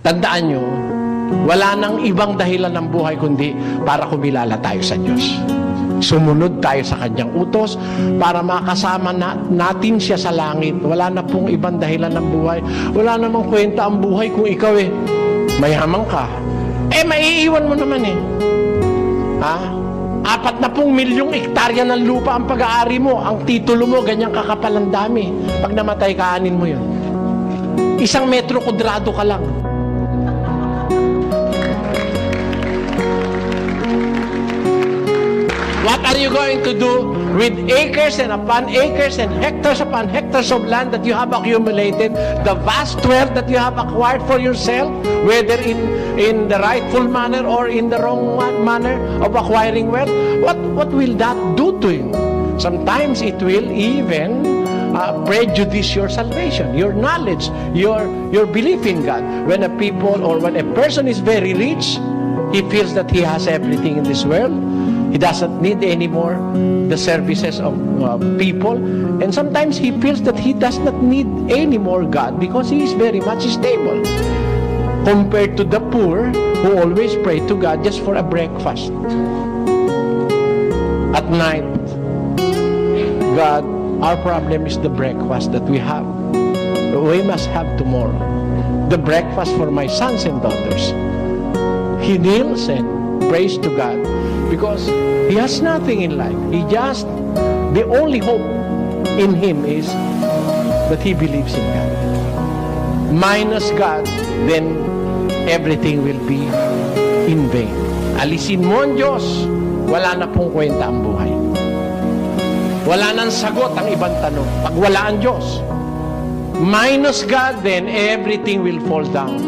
Tandaan nyo, wala nang ibang dahilan ng buhay kundi para kumilala tayo sa Diyos. Sumunod tayo sa Kanyang utos para makasama natin siya sa langit. Wala na pong ibang dahilan ng buhay. Wala namang kwenta ang buhay kung ikaw mayaman ka. Maiiwan mo naman Ha? 40 milyong hektarya ng lupa ang pag-aari mo. Ang titulo mo, ganyang kakapal ang dami. Pag namatay, kaanin mo yun. 1 metro kudrado ka lang. What are you going to do with acres and upon acres and hectares upon hectares of land that you have accumulated, the vast wealth that you have acquired for yourself, whether in the rightful manner or in the wrong manner of acquiring wealth? What will that do to you? Sometimes it will even prejudice your salvation, your knowledge, your belief in God. When a people or when a person is very rich, he feels that he has everything in this world. He doesn't need anymore the services of people. And sometimes he feels that he does not need any more God because he is very much stable. Compared to the poor who always pray to God just for a breakfast. At night, God, our problem is the breakfast that we have. We must have tomorrow. The breakfast for my sons and daughters. He kneels and prays to God because he has nothing in life. The only hope in him is that he believes in God. Minus God, then everything will be in vain. Alisin mo ang Diyos, wala na pong kwenta ang buhay. Wala nang sagot ang ibang tanong. Pag wala ang Diyos, minus God, then everything will fall down.